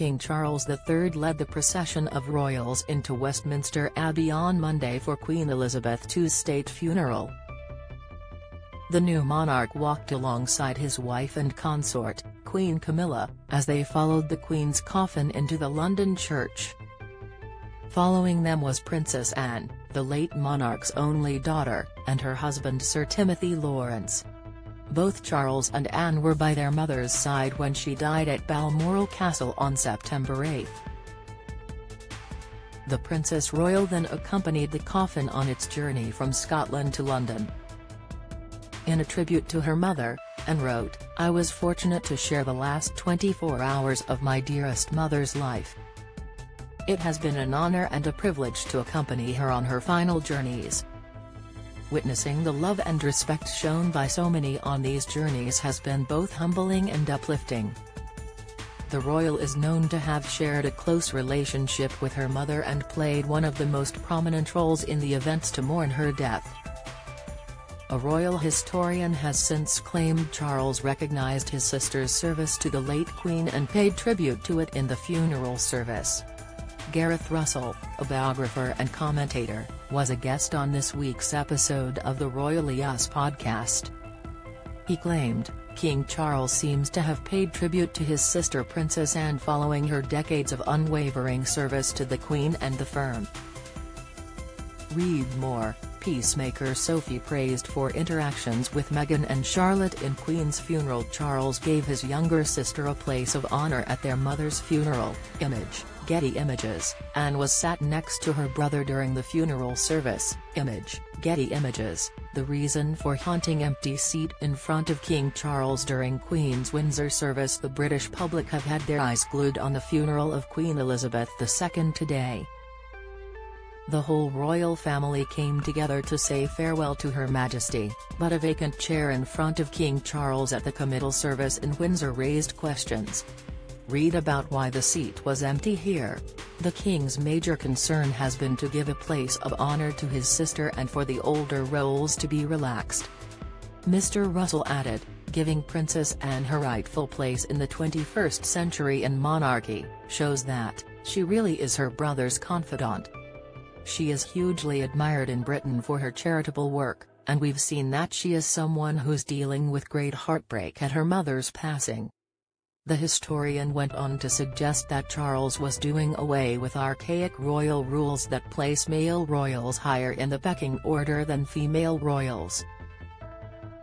King Charles III led the procession of royals into Westminster Abbey on Monday for Queen Elizabeth II's state funeral. The new monarch walked alongside his wife and consort, Queen Camilla, as they followed the Queen's coffin into the London church. Following them was Princess Anne, the late monarch's only daughter, and her husband Sir Timothy Laurence. Both Charles and Anne were by their mother's side when she died at Balmoral Castle on September 8. The Princess Royal then accompanied the coffin on its journey from Scotland to London. In a tribute to her mother, Anne wrote, "I was fortunate to share the last 24 hours of my dearest mother's life. It has been an honor and a privilege to accompany her on her final journeys. Witnessing the love and respect shown by so many on these journeys has been both humbling and uplifting." The royal is known to have shared a close relationship with her mother and played one of the most prominent roles in the events to mourn her death. A royal historian has since claimed Charles recognized his sister's service to the late Queen and paid tribute to it in the funeral service. Gareth Russell, a biographer and commentator, was a guest on this week's episode of the Royally Us podcast. He claimed, "King Charles seems to have paid tribute to his sister Princess Anne following her decades of unwavering service to the Queen and the firm." Read more. Peacemaker Sophie praised for interactions with Meghan and Charlotte in Queen's funeral. Charles gave his younger sister a place of honor at their mother's funeral. Image, Getty Images. Anne was sat next to her brother during the funeral service. Image, Getty Images. The reason for haunting empty seat in front of King Charles during Queen's Windsor service. The British public have had their eyes glued on the funeral of Queen Elizabeth II today. The whole royal family came together to say farewell to Her Majesty, but a vacant chair in front of King Charles at the committal service in Windsor raised questions. Read about why the seat was empty here. The King's major concern has been to give a place of honor to his sister and for the older roles to be relaxed. Mr. Russell added, "Giving Princess Anne her rightful place in the 21st century in monarchy, shows that she really is her brother's confidant. She is hugely admired in Britain for her charitable work, and we've seen that she is someone who's dealing with great heartbreak at her mother's passing." The historian went on to suggest that Charles was doing away with archaic royal rules that place male royals higher in the pecking order than female royals.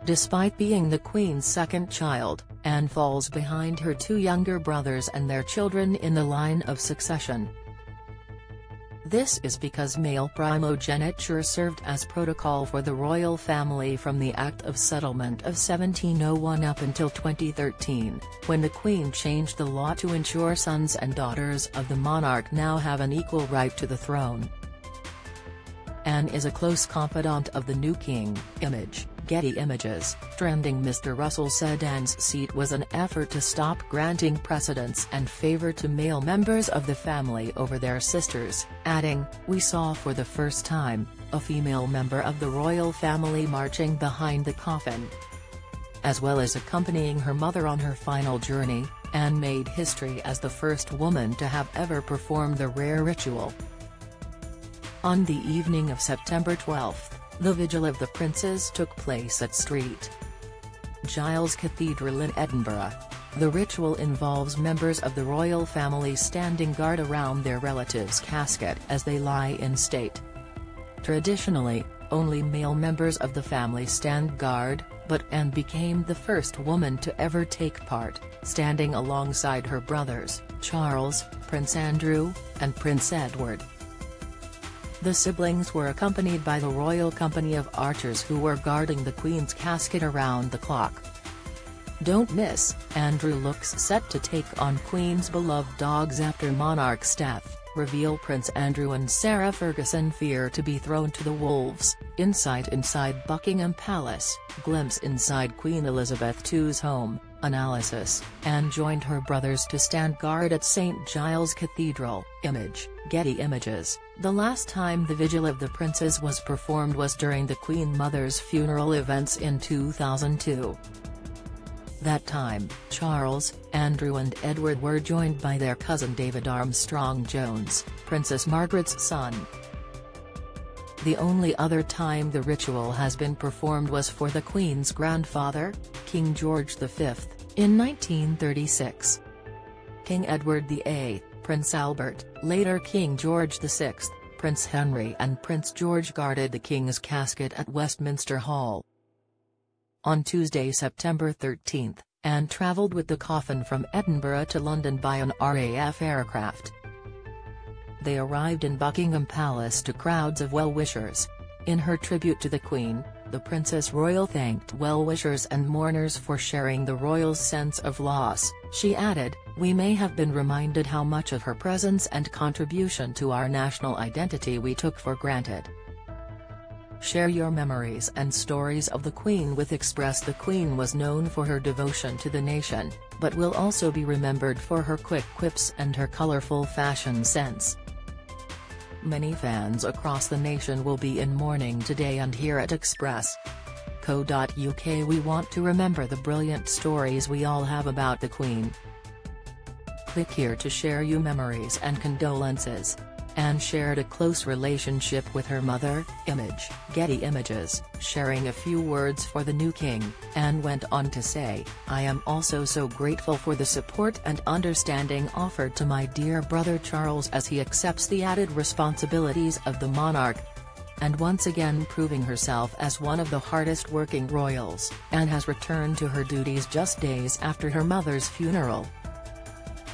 Despite being the Queen's second child, Anne falls behind her two younger brothers and their children in the line of succession. This is because male primogeniture served as protocol for the royal family from the Act of Settlement of 1701 up until 2013, when the Queen changed the law to ensure sons and daughters of the monarch now have an equal right to the throne. Anne is a close confidant of the new king. Image, Getty Images. Trending. Mr. Russell said Anne's seat was an effort to stop granting precedence and favor to male members of the family over their sisters, adding, "We saw for the first time, a female member of the royal family marching behind the coffin." As well as accompanying her mother on her final journey, Anne made history as the first woman to have ever performed the rare ritual. On the evening of September 12, the Vigil of the Princes took place at St. Giles Cathedral in Edinburgh. The ritual involves members of the royal family standing guard around their relative's casket as they lie in state. Traditionally, only male members of the family stand guard, but Anne became the first woman to ever take part, standing alongside her brothers, Charles, Prince Andrew, and Prince Edward. The siblings were accompanied by the Royal Company of Archers who were guarding the Queen's casket around the clock. Don't miss, Andrew looks set to take on Queen's beloved dogs after monarch's death, reveal Prince Andrew and Sarah Ferguson fear to be thrown to the wolves. Insight inside Buckingham Palace, glimpse inside Queen Elizabeth II's home, analysis. Anne joined her brothers to stand guard at St. Giles Cathedral. Image, Getty Images. The last time the Vigil of the Princes was performed was during the Queen Mother's funeral events in 2002. That time, Charles, Andrew and Edward were joined by their cousin David Armstrong-Jones, Princess Margaret's son. The only other time the ritual has been performed was for the Queen's grandfather, King George V, in 1936. King Edward VIII, Prince Albert, later King George VI, Prince Henry and Prince George guarded the King's casket at Westminster Hall. On Tuesday, September 13, Anne travelled with the coffin from Edinburgh to London by an RAF aircraft. They arrived in Buckingham Palace to crowds of well-wishers. In her tribute to the Queen, the Princess Royal thanked well-wishers and mourners for sharing the royals' sense of loss. She added, "We may have been reminded how much of her presence and contribution to our national identity we took for granted." Share your memories and stories of the Queen with Express. The Queen was known for her devotion to the nation, but will also be remembered for her quick quips and her colourful fashion sense. Many fans across the nation will be in mourning today, and here at Express.co.uk we want to remember the brilliant stories we all have about the Queen. Click here to share your memories and condolences. Anne shared a close relationship with her mother. Image, Getty Images. Sharing a few words for the new king, Anne went on to say, "I am also so grateful for the support and understanding offered to my dear brother Charles as he accepts the added responsibilities of the monarch." And once again proving herself as one of the hardest working royals, Anne has returned to her duties just days after her mother's funeral.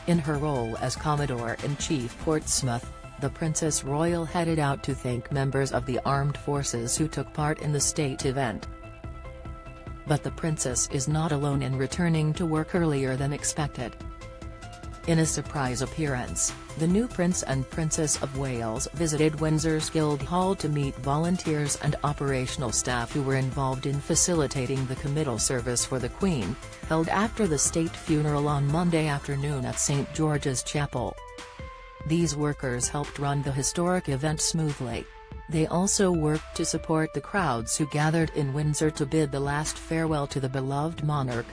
In her role as Commodore-in-Chief Portsmouth, the Princess Royal headed out to thank members of the armed forces who took part in the state event. But the princess is not alone in returning to work earlier than expected. In a surprise appearance, the new Prince and Princess of Wales visited Windsor's Guildhall to meet volunteers and operational staff who were involved in facilitating the committal service for the Queen, held after the state funeral on Monday afternoon at St George's Chapel. These workers helped run the historic event smoothly. They also worked to support the crowds who gathered in Windsor to bid the last farewell to the beloved monarch.